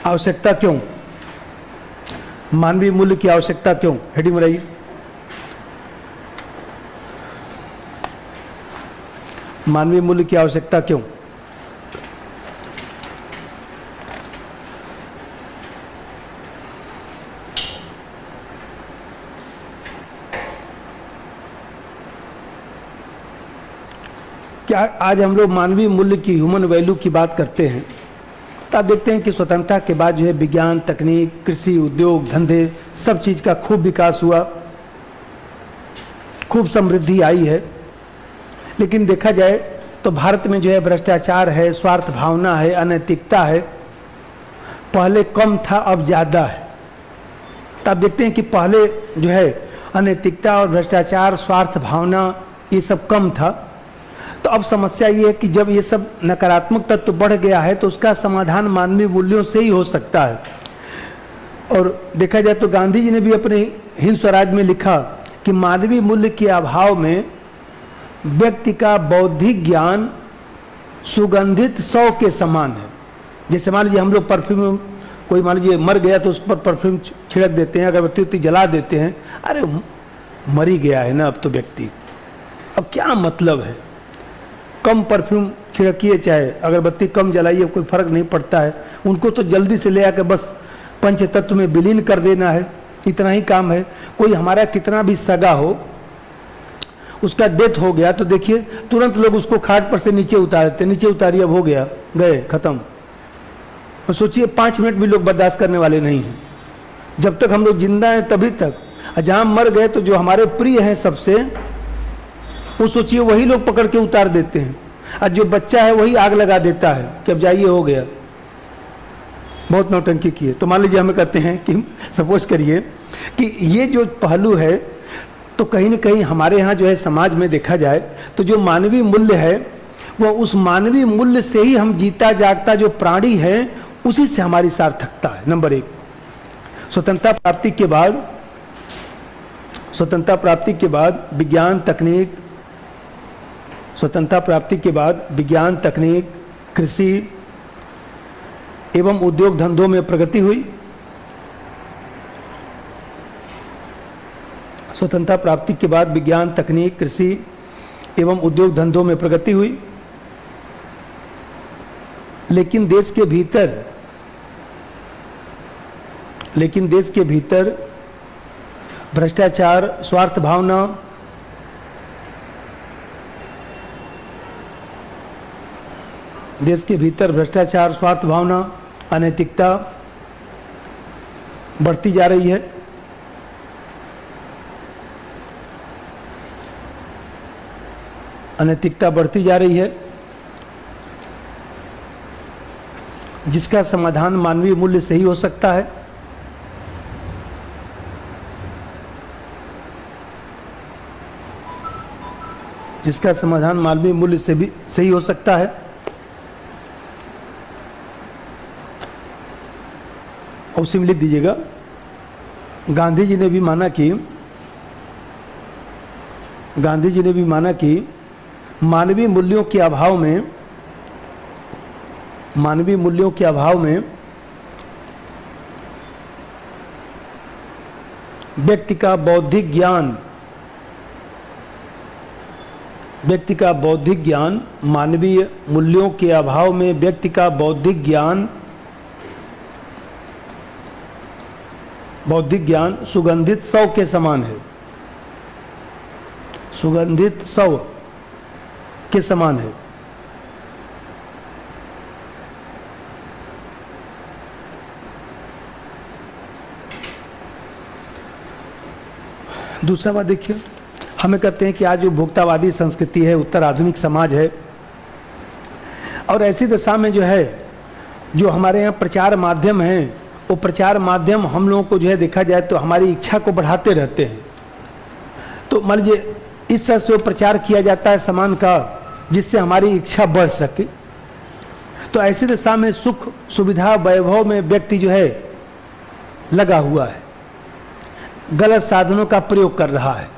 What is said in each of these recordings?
आवश्यकता क्यों? मानवीय मूल्य की आवश्यकता क्यों? हेडिंग बनाइए। मानवीय मूल्य की आवश्यकता क्यों? क्या आज हम लोग मानवीय मूल्य की, ह्यूमन वैल्यू की बात करते हैं तो आप देखते हैं कि स्वतंत्रता के बाद जो है विज्ञान, तकनीक, कृषि, उद्योग, धंधे, सब चीज़ का खूब विकास हुआ, खूब समृद्धि आई है। लेकिन देखा जाए तो भारत में जो है भ्रष्टाचार है, स्वार्थ भावना है, अनैतिकता है। पहले कम था, अब ज़्यादा है। तो आप देखते हैं कि पहले जो है अनैतिकता और भ्रष्टाचार, स्वार्थ भावना, ये सब कम था। तो अब समस्या ये है कि जब ये सब नकारात्मक तत्व बढ़ गया है तो उसका समाधान मानवीय मूल्यों से ही हो सकता है। और देखा जाए तो गांधी जी ने भी अपने हिंद स्वराज में लिखा कि मानवीय मूल्य के अभाव में व्यक्ति का बौद्धिक ज्ञान सुगंधित शव के समान है। जैसे मान लीजिए हम लोग परफ्यूम, कोई मान लीजिए मर गया तो उस पर परफ्यूम छिड़क देते हैं, अगरबत्ती जला देते हैं, अरे मर ही गया है ना अब तो व्यक्ति, अब क्या मतलब है। कम परफ्यूम छिड़किए, चाहे अगरबत्ती कम जलाइए, कोई फर्क नहीं पड़ता है। उनको तो जल्दी से ले आकर बस पंच तत्व में विलीन कर देना है, इतना ही काम है। कोई हमारा कितना भी सगा हो, उसका डेथ हो गया तो देखिए तुरंत लोग उसको खाट पर से नीचे उतार देते, नीचे उतारिए, अब हो गया, गए, खत्म। और सोचिए 5 मिनट भी लोग बर्दाश्त करने वाले नहीं हैं। जब तक हम लोग जिंदा हैं तभी तक। जहाँ मर गए तो जो हमारे प्रिय हैं सबसे, वो सोचिए वही लोग पकड़ के उतार देते हैं। और जो बच्चा है वही आग लगा देता है कि अब जाइए, हो गया, बहुत नौटंकी किए। तो मान लीजिए हमें कहते हैं कि सपोज करिए कि ये जो पहलू है, तो कहीं ना कहीं हमारे यहाँ जो है समाज में देखा जाए तो जो मानवीय मूल्य है वो उस मानवीय मूल्य से ही हम जीता जागता जो प्राणी है उसी से हमारी सार्थकता है। नंबर 1, स्वतंत्रता प्राप्ति के बाद विज्ञान तकनीक, स्वतंत्रता प्राप्ति के बाद विज्ञान, तकनीक, कृषि एवं उद्योग धंधों में प्रगति हुई। स्वतंत्रता प्राप्ति के बाद विज्ञान, तकनीक, कृषि एवं उद्योग धंधों में प्रगति हुई। लेकिन देश के भीतर भ्रष्टाचार, स्वार्थ भावना, देश के भीतर भ्रष्टाचार, स्वार्थ भावना, अनैतिकता बढ़ती जा रही है। अनैतिकता बढ़ती जा रही है, जिसका समाधान मानवीय मूल्य से ही हो सकता है। जिसका समाधान मानवीय मूल्य से भी सही हो सकता है। और उसी में लिख दीजिएगा, गांधी जी ने भी माना कि मानवीय मूल्यों के अभाव में व्यक्ति का बौद्धिक ज्ञान, मानवीय मूल्यों के अभाव में व्यक्ति का बौद्धिक ज्ञान सुगंधित शव के समान है। सुगंधित शव के समान है। दूसरा बात देखिए, हमें कहते हैं कि आज जो भोक्तावादी संस्कृति है, उत्तर आधुनिक समाज है, और ऐसी दशा में जो है जो हमारे यहाँ प्रचार माध्यम हैं, वो प्रचार माध्यम हम लोगों को जो है देखा जाए तो हमारी इच्छा को बढ़ाते रहते हैं। तो मान लीजिए इस तरह से वो प्रचार किया जाता है सामान का जिससे हमारी इच्छा बढ़ सके। तो ऐसी दशा में सुख, सुविधा, वैभव में व्यक्ति जो है लगा हुआ है, गलत साधनों का प्रयोग कर रहा है।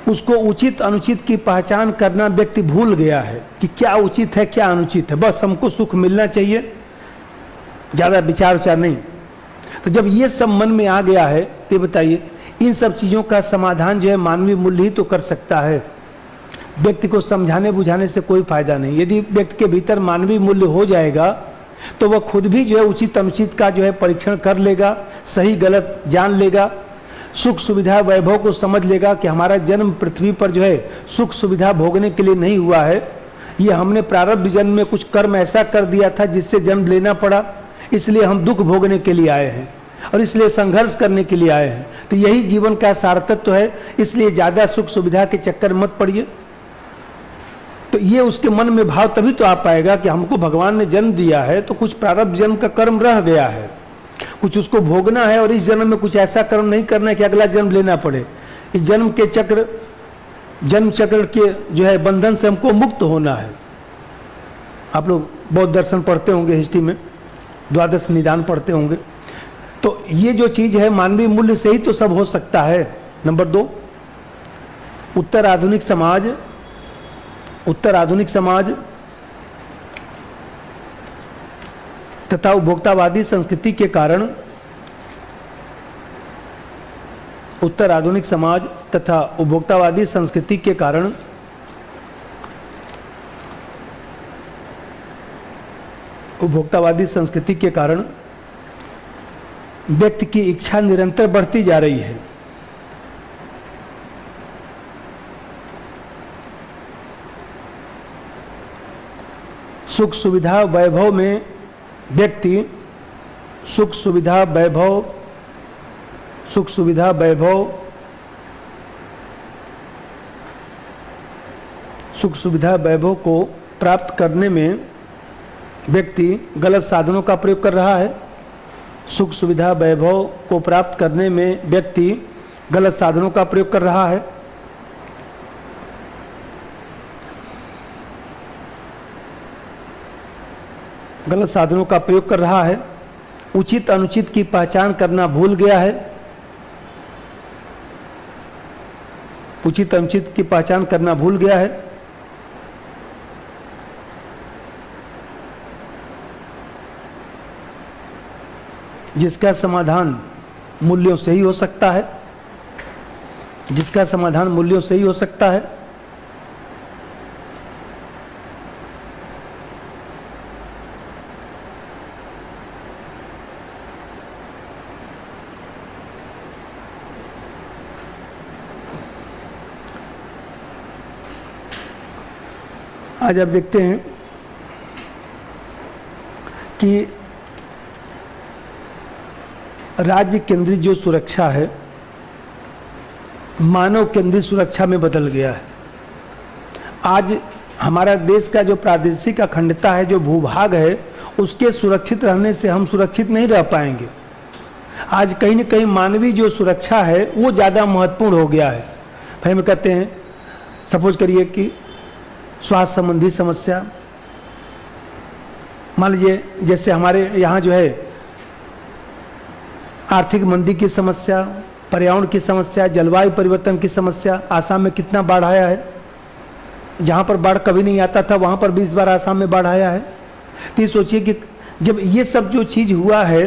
उसको उचित अनुचित की पहचान करना व्यक्ति भूल गया है कि क्या उचित है क्या अनुचित है। बस हमको सुख मिलना चाहिए, ज़्यादा विचार उचार नहीं। तो जब ये सब मन में आ गया है तो बताइए, इन सब चीज़ों का समाधान जो है मानवीय मूल्य ही तो कर सकता है। व्यक्ति को समझाने बुझाने से कोई फायदा नहीं। यदि व्यक्ति के भीतर मानवीय मूल्य हो जाएगा तो वह खुद भी जो है उचित अनुचित का जो है परीक्षण कर लेगा, सही गलत जान लेगा, सुख सुविधा वैभव को समझ लेगा कि हमारा जन्म पृथ्वी पर जो है सुख सुविधा भोगने के लिए नहीं हुआ है, ये हमने प्रारब्ध जन्म में कुछ कर्म ऐसा कर दिया था जिससे जन्म लेना पड़ा, इसलिए हम दुख भोगने के लिए आए हैं और इसलिए संघर्ष करने के लिए आए हैं। तो यही जीवन का सार्थक है, इसलिए ज़्यादा सुख सुविधा के चक्कर मत पड़िए। तो ये उसके मन में भाव तभी तो आ पाएगा कि हमको भगवान ने जन्म दिया है तो कुछ प्रारब्ध जन्म का कर्म रह गया है, कुछ उसको भोगना है और इस जन्म में कुछ ऐसा कर्म नहीं करना है कि अगला जन्म लेना पड़े। इस जन्म चक्र के जो है बंधन से हमको मुक्त होना है। आप लोग बौद्ध दर्शन पढ़ते होंगे, हिस्ट्री में द्वादश निदान पढ़ते होंगे। तो ये जो चीज़ है मानवीय मूल्य से ही तो सब हो सकता है। नंबर 2, उत्तर आधुनिक समाज तथा उपभोक्तावादी संस्कृति के कारण, उत्तर आधुनिक समाज तथा उपभोक्तावादी संस्कृति के कारण व्यक्ति की इच्छा निरंतर बढ़ती जा रही है। सुख सुविधा वैभव में व्यक्ति सुख सुविधा वैभव को प्राप्त करने में व्यक्ति गलत साधनों का प्रयोग कर रहा है। सुख सुविधा वैभव को प्राप्त करने में व्यक्ति गलत साधनों का प्रयोग कर रहा है। गलत साधनों का प्रयोग कर रहा है। उचित अनुचित की पहचान करना भूल गया है। उचित अनुचित की पहचान करना भूल गया है। जिसका समाधान मूल्यों से ही हो सकता है। जिसका समाधान मूल्यों से ही हो सकता है। आज आप देखते हैं कि राज्य केंद्रित जो सुरक्षा है मानव केंद्रित सुरक्षा में बदल गया है। आज हमारा देश का जो प्रादेशिक अखंडता है, जो भूभाग है, उसके सुरक्षित रहने से हम सुरक्षित नहीं रह पाएंगे। आज कहीं न कहीं मानवीय जो सुरक्षा है वो ज़्यादा महत्वपूर्ण हो गया है। भाई हम कहते हैं, सपोज करिए कि स्वास्थ्य संबंधी समस्या, मान लीजिए जैसे हमारे यहाँ जो है आर्थिक मंदी की समस्या, पर्यावरण की समस्या, जलवायु परिवर्तन की समस्या। आसाम में कितना बाढ़ आया है, जहाँ पर बाढ़ कभी नहीं आता था वहाँ पर भी इस बार आसाम में बाढ़ आया है। तो ये सोचिए कि जब ये सब जो चीज़ हुआ है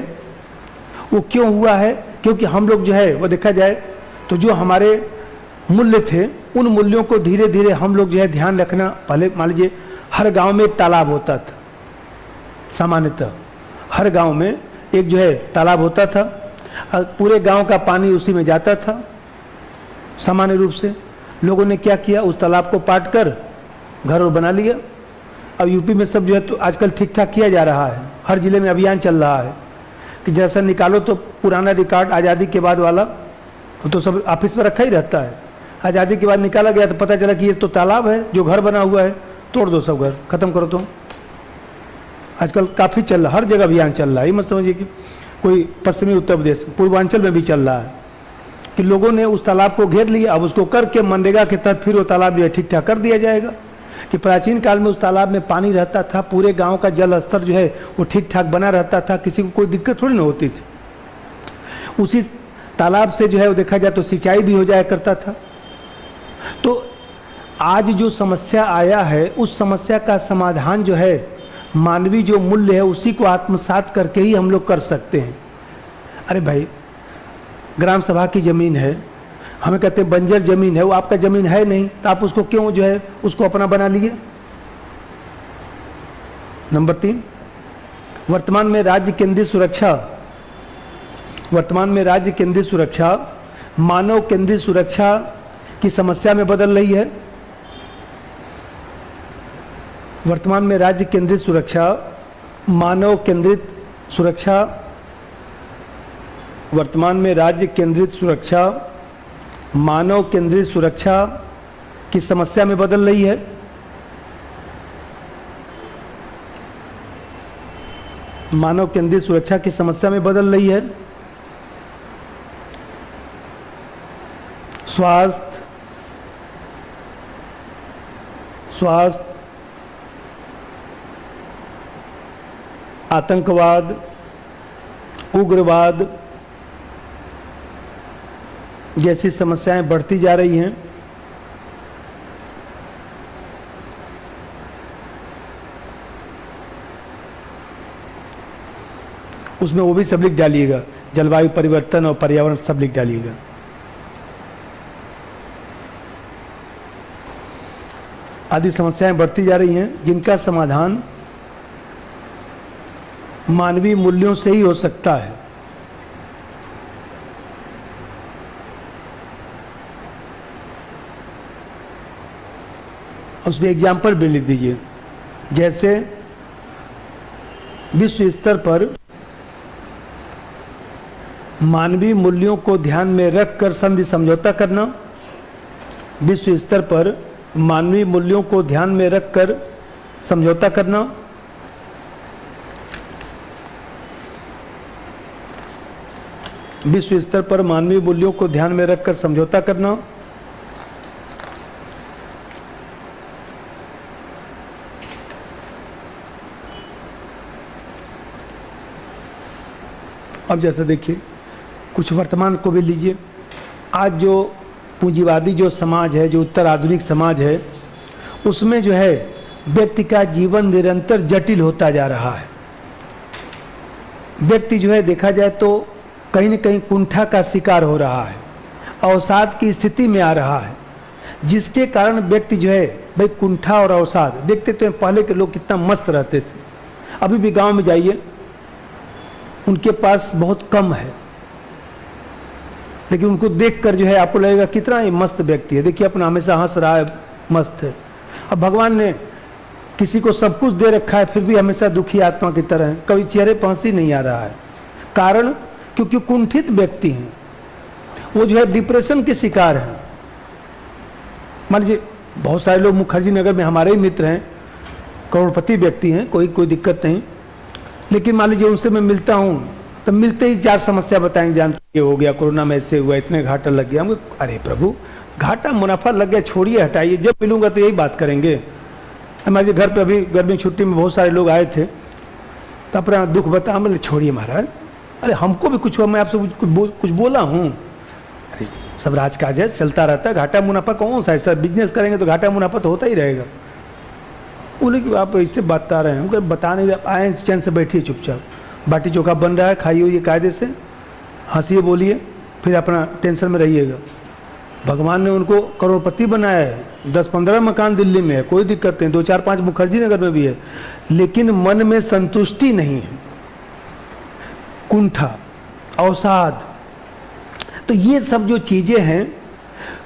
वो क्यों हुआ है? क्योंकि हम लोग जो है वो देखा जाए तो जो हमारे मूल्य थे उन मूल्यों को धीरे धीरे हम लोग जो है ध्यान रखना। पहले मान लीजिए हर गांव में एक तालाब होता था, सामान्यतः हर गांव में एक जो है तालाब होता था, पूरे गांव का पानी उसी में जाता था। सामान्य रूप से लोगों ने क्या किया, उस तालाब को पाट कर घर बना लिया। अब यूपी में सब जो है तो आजकल ठीक ठाक किया जा रहा है। हर जिले में अभियान चल रहा है कि जैसा निकालो तो पुराना रिकॉर्ड आज़ादी के बाद वाला तो सब ऑफिस में रखा ही रहता है। आज़ादी के बाद निकाला गया तो पता चला कि ये तो तालाब है जो घर बना हुआ है, तोड़ दो सब घर, खत्म करो। तो आजकल काफ़ी चल रहा, हर जगह अभियान चल रहा है। ये मत समझिए कि कोई पश्चिमी उत्तर प्रदेश, पूर्वांचल में भी चल रहा है कि लोगों ने उस तालाब को घेर लिया। अब उसको करके मनरेगा के तहत फिर वो तालाब जो है ठीक ठाक कर दिया जाएगा। कि प्राचीन काल में उस तालाब में पानी रहता था, पूरे गांव का जल स्तर जो है वो ठीक ठाक बना रहता था, किसी को कोई दिक्कत थोड़ी ना होती थी। उसी तालाब से जो है वो देखा जाए तो सिंचाई भी हो जाया करता था। तो आज जो समस्या आया है उस समस्या का समाधान जो है मानवीय जो मूल्य है उसी को आत्मसात करके ही हम लोग कर सकते हैं। अरे भाई, ग्राम सभा की ज़मीन है, हमें कहते हैं बंजर ज़मीन है, वो आपका ज़मीन है नहीं, तो आप उसको क्यों जो है उसको अपना बना लिए। नंबर 3, वर्तमान में राज्य केंद्रीय सुरक्षा मानव केंद्रीय सुरक्षा की समस्या में बदल रही है। वर्तमान में राज्य केंद्रित सुरक्षा मानव केंद्रित सुरक्षा मानव केंद्रित सुरक्षा की समस्या में बदल रही है। मानव केंद्रित सुरक्षा की समस्या में बदल रही है। स्वास्थ्य, आतंकवाद, उग्रवाद जैसी समस्याएं बढ़ती जा रही हैं। उसमें वो भी सब लिख डालिएगा, जलवायु परिवर्तन और पर्यावरण सब लिख डालिएगा। आदि समस्याएं बढ़ती जा रही हैं जिनका समाधान मानवीय मूल्यों से ही हो सकता है। उसमें एग्जाम्पल भी लिख दीजिए, जैसे विश्व स्तर पर मानवीय मूल्यों को ध्यान में रखकर संधि समझौता करना। विश्व स्तर पर मानवीय मूल्यों को ध्यान में रखकर समझौता करना। विश्व स्तर पर मानवीय मूल्यों को ध्यान में रखकर समझौता करना। अब जैसे देखिए, कुछ वर्तमान को भी लीजिए। आज जो पूंजीवादी जो समाज है, जो उत्तर आधुनिक समाज है, उसमें जो है व्यक्ति का जीवन निरंतर जटिल होता जा रहा है। व्यक्ति जो है देखा जाए तो कहीं न कहीं कुंठा का शिकार हो रहा है, अवसाद की स्थिति में आ रहा है, जिसके कारण व्यक्ति जो है भाई कुंठा और अवसाद देखते तो पहले के लोग कितना मस्त रहते थे। अभी भी गांव में जाइए, उनके पास बहुत कम है, लेकिन उनको देखकर जो है आपको लगेगा कितना ये मस्त व्यक्ति है। देखिए अपना हमेशा हंस रहा है, मस्त है। अब भगवान ने किसी को सब कुछ दे रखा है, फिर भी हमेशा दुखी आत्मा की तरह है, कभी चेहरे पर हंसी नहीं आ रहा है। कारण क्योंकि कुंठित व्यक्ति हैं, वो जो है डिप्रेशन के शिकार हैं। मान लीजिए बहुत सारे लोग मुखर्जी नगर में हमारे ही मित्र हैं, करोड़पति व्यक्ति हैं, कोई दिक्कत नहीं, लेकिन मान लीजिए उनसे मैं मिलता हूँ तो मिलते ही 4 समस्या बताएंगे, जानते ये हो गया, कोरोना में ऐसे हुआ, इतने घाटा लग गया। हम अरे प्रभु, घाटा मुनाफा लग गया छोड़िए, हटाइए, जब मिलूंगा तो यही बात करेंगे। हमारे घर पे अभी गर्मी छुट्टी में बहुत सारे लोग आए थे, तो अपना दुख बता, बोले छोड़िए महाराज, अरे हमको भी कुछ हुआ, मैं आपसे कुछ बोला हूँ। अरे सब राजकाज है, चलता रहता है, घाटा मुनाफा कौन सा है सर, बिजनेस करेंगे तो घाटा मुनाफा तो होता ही रहेगा। बोले कि आप इससे बता रहे हैं, बता नहीं रहे, आए चैन से बैठिए चुपचाप, बाटी चोखा बन रहा है, खाइए ये कायदे से, हंसिए बोलिए, फिर अपना टेंशन में रहिएगा। भगवान ने उनको करोड़पति बनाया है, 10-15 मकान दिल्ली में है, कोई दिक्कत नहीं, 2-4-5 मुखर्जी नगर में भी है, लेकिन मन में संतुष्टि नहीं है, कुंठा, अवसाद। तो ये सब जो चीज़ें हैं,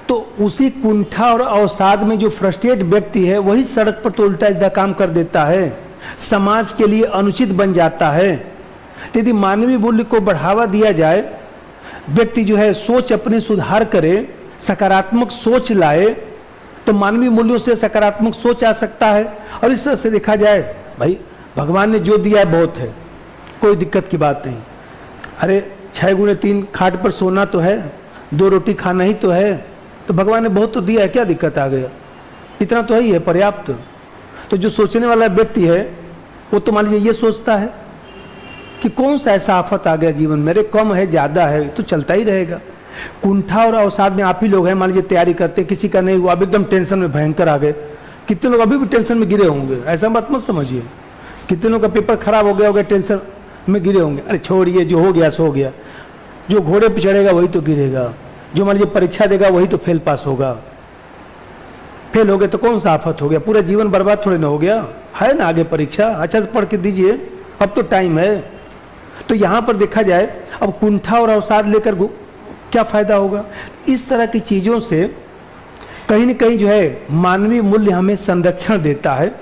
तो उसी कुंठा और अवसाद में जो फ्रस्ट्रेट व्यक्ति है, वही सड़क पर तो उल्टा सीधा काम कर देता है, समाज के लिए अनुचित बन जाता है। यदि मानवीय मूल्य को बढ़ावा दिया जाए, व्यक्ति जो है सोच अपनी सुधार करे, सकारात्मक सोच लाए, तो मानवीय मूल्यों से सकारात्मक सोच आ सकता है। और इस तरह से देखा जाए, भाई भगवान ने जो दिया है बहुत है, कोई दिक्कत की बात नहीं। अरे 6x3 खाट पर सोना तो है, 2 रोटी खाना ही तो है, तो भगवान ने बहुत तो दिया है, क्या दिक्कत आ गया, इतना तो ही है पर्याप्त। तो जो सोचने वाला व्यक्ति है, वो तो मान लीजिए ये सोचता है कि कौन सा ऐसा आफत आ गया जीवन मेरे, कम है ज़्यादा है तो चलता ही रहेगा। कुंठा और अवसाद में आप ही लोग हैं, मान लीजिए तैयारी करते, किसी का नहीं हुआ, अब एकदम टेंशन में भयंकर आ गए, कितने लोग अभी भी टेंशन में गिरे होंगे, ऐसा बात मत समझिए। कितनों का पेपर खराब हो गया टेंशन में गिरे होंगे, अरे छोड़िए जो हो गया सो हो गया। जो घोड़े पे चढ़ेगा वही तो गिरेगा, जो मान लीजिए परीक्षा देगा वही तो फेल पास होगा। फेल हो गए तो कौन सा आफत हो गया, पूरा जीवन बर्बाद थोड़ी ना हो गया, है ना आगे परीक्षा, अच्छा से पढ़ के दीजिए, अब तो टाइम है। तो यहाँ पर देखा जाए अब कुंठा और अवसाद लेकर क्या फायदा होगा। इस तरह की चीज़ों से कहीं न कहीं जो है मानवीय मूल्य हमें संरक्षण देता है।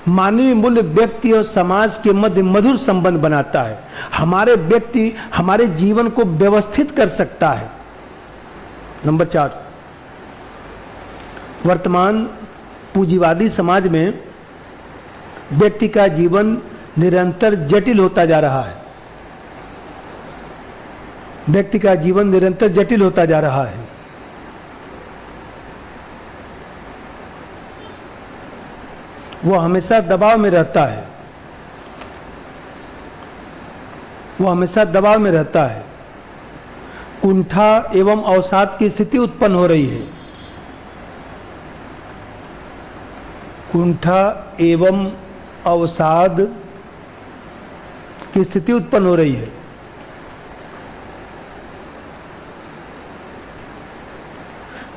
मानवीय मूल्य व्यक्ति और समाज के मध्य मधुर संबंध बनाता है, हमारे व्यक्ति हमारे जीवन को व्यवस्थित कर सकता है। नंबर 4, वर्तमान पूंजीवादी समाज में व्यक्ति का जीवन निरंतर जटिल होता जा रहा है। व्यक्ति का जीवन निरंतर जटिल होता जा रहा है। वो हमेशा दबाव में रहता है, वो हमेशा दबाव में रहता है। कुंठा एवं अवसाद की स्थिति उत्पन्न हो रही है। कुंठा एवं अवसाद की स्थिति उत्पन्न हो रही है।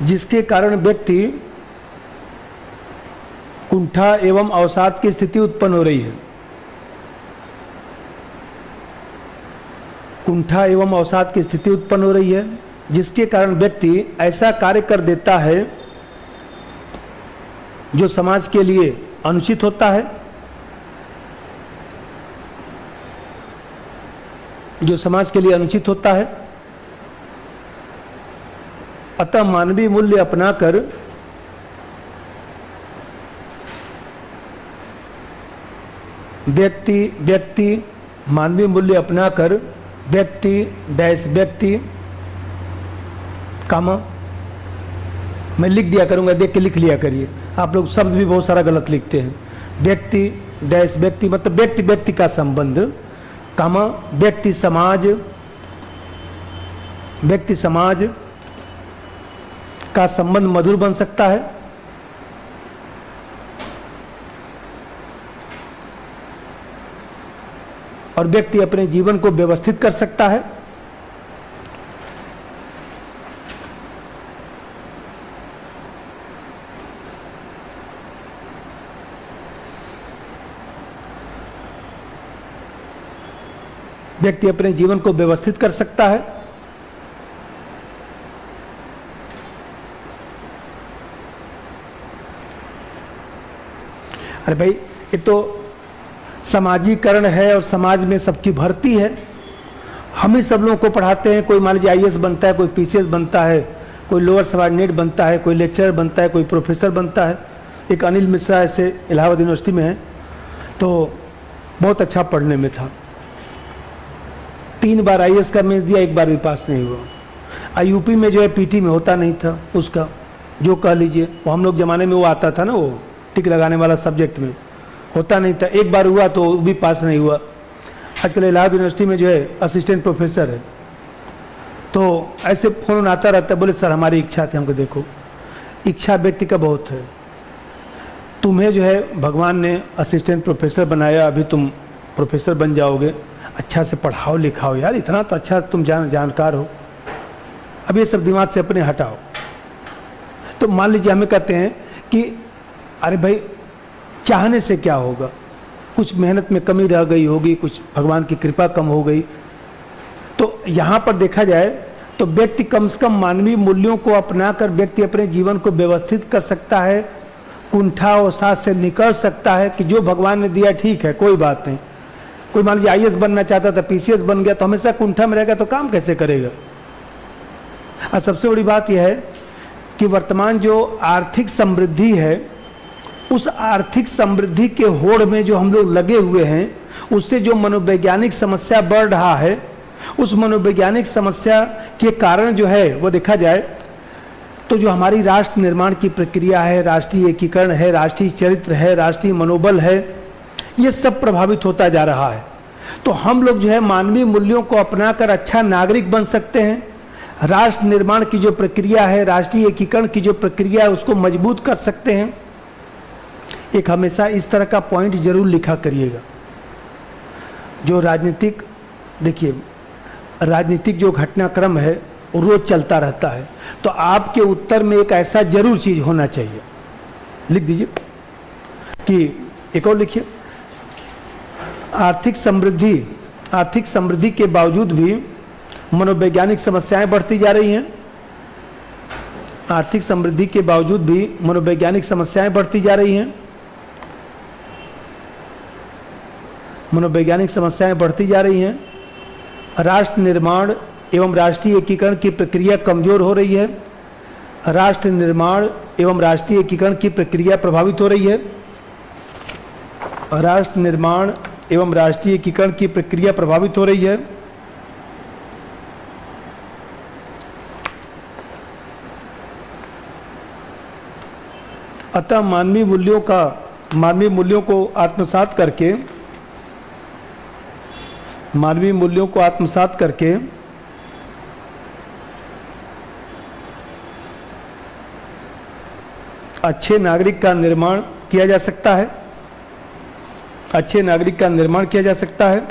जिसके कारण व्यक्ति कुंठा एवं अवसाद की स्थिति उत्पन्न हो रही है। कुंठा एवं अवसाद की स्थिति उत्पन्न हो रही है, जिसके कारण व्यक्ति ऐसा कार्य कर देता है जो समाज के लिए अनुचित होता है, जो समाज के लिए अनुचित होता है। अतः मानवीय मूल्य अपनाकर व्यक्ति मानवीय मूल्य अपनाकर व्यक्ति कामा, मैं लिख दिया करूंगा, देख के लिख लिया करिए। आप लोग शब्द भी बहुत सारा गलत लिखते हैं। व्यक्ति मतलब व्यक्ति का संबंध, कामा व्यक्ति समाज का संबंध मधुर बन सकता है। और व्यक्ति अपने जीवन को व्यवस्थित कर सकता है। व्यक्ति अपने जीवन को व्यवस्थित कर सकता है। अरे भाई ये तो समाजीकरण है और समाज में सबकी भर्ती है। हम ही सब लोगों को पढ़ाते हैं, कोई मान लीजिए IAS बनता है, कोई PCS बनता है, कोई लोअर सबऑर्डिनेट बनता है, कोई लेक्चरर बनता है, कोई प्रोफेसर बनता है। एक अनिल मिश्रा ऐसे इलाहाबाद यूनिवर्सिटी में है, तो बहुत अच्छा पढ़ने में था, 3 बार IAS का मेंस दिया, 1 बार भी पास नहीं हुआ। यूपी में जो है PT में होता नहीं था उसका, जो कह लीजिए वो हम लोग ज़माने में वो आता था ना, वो टिक लगाने वाला सब्जेक्ट में होता नहीं था। 1 बार हुआ तो भी पास नहीं हुआ। आजकल इलाहाबाद यूनिवर्सिटी में जो है असिस्टेंट प्रोफेसर है। तो ऐसे फ़ोन आता रहता है, बोले सर हमारी इच्छा थी। हमको देखो इच्छा व्यक्ति का बहुत है। तुम्हें जो है भगवान ने असिस्टेंट प्रोफेसर बनाया, अभी तुम प्रोफेसर बन जाओगे, अच्छा से पढ़ाओ लिखाओ यार, इतना तो अच्छा तुम जानकार हो। अब ये सब दिमाग से अपने हटाओ। तो मान लीजिए हमें कहते हैं कि अरे भाई चाहने से क्या होगा, कुछ मेहनत में कमी रह गई होगी, कुछ भगवान की कृपा कम हो गई। तो यहाँ पर देखा जाए तो व्यक्ति कम से कम मानवीय मूल्यों को अपनाकर व्यक्ति अपने जीवन को व्यवस्थित कर सकता है, कुंठा और साथ से निकल सकता है कि जो भगवान ने दिया ठीक है, कोई बात नहीं। कोई मान लीजिए IAS बनना चाहता था, PCS बन गया, तो हमेशा कुंठा में रहेगा तो काम कैसे करेगा। और सबसे बड़ी बात यह है कि वर्तमान जो आर्थिक समृद्धि है, उस आर्थिक समृद्धि के होड़ में जो हम लोग लगे हुए हैं, उससे जो मनोवैज्ञानिक समस्या बढ़ रहा है, उस मनोवैज्ञानिक समस्या के कारण जो है वो देखा जाए तो जो हमारी राष्ट्र निर्माण की प्रक्रिया है, राष्ट्रीय एकीकरण है, राष्ट्रीय चरित्र है, राष्ट्रीय मनोबल है, ये सब प्रभावित होता जा रहा है। तो हम लोग जो है मानवीय मूल्यों को अपनाकर अच्छा नागरिक बन सकते हैं। राष्ट्र निर्माण की जो प्रक्रिया है, राष्ट्रीय एकीकरण की जो प्रक्रिया है, उसको मजबूत कर सकते हैं। एक हमेशा इस तरह का पॉइंट जरूर लिखा करिएगा। जो राजनीतिक, देखिए राजनीतिक जो घटनाक्रम है वो रोज चलता रहता है, तो आपके उत्तर में एक ऐसा जरूर चीज होना चाहिए, लिख दीजिए कि एक और लिखिए, आर्थिक समृद्धि के बावजूद भी मनोवैज्ञानिक समस्याएं बढ़ती जा रही हैं। आर्थिक समृद्धि के बावजूद भी मनोवैज्ञानिक समस्याएं बढ़ती जा रही हैं। मनोवैज्ञानिक समस्याएं बढ़ती जा रही हैं। राष्ट्र निर्माण एवं राष्ट्रीय एकीकरण की प्रक्रिया कमजोर हो रही है। राष्ट्र निर्माण एवं राष्ट्रीय एकीकरण की प्रक्रिया प्रभावित हो रही है। राष्ट्र निर्माण एवं राष्ट्रीय एकीकरण की प्रक्रिया प्रभावित हो रही है। अतः मानवीय मूल्यों को आत्मसात करके अच्छे नागरिक का निर्माण किया जा सकता है। अच्छे नागरिक का निर्माण किया जा सकता है।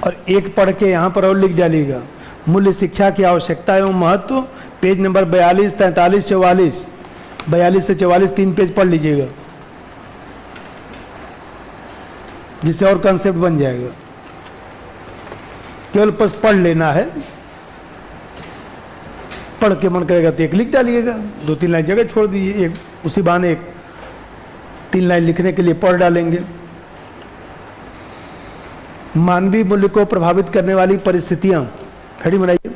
और एक पढ़ के यहाँ पर और लिख डालिएगा, मूल्य शिक्षा की आवश्यकता एवं महत्व, पेज नंबर 42, 43, 44, 42 से 44 3 पेज पढ़ लीजिएगा, जिससे और कंसेप्ट बन जाएगा। केवल बस पढ़ लेना है, पढ़ के मन करेगा तो एक लिख डालिएगा, 2-3 लाइन जगह छोड़ दीजिए, एक उसी बहाने एक 3 लाइन लिखने के लिए पढ़ डालेंगे। मानवीय मूल्य को प्रभावित करने वाली परिस्थितियां, खड़ी बनाइए।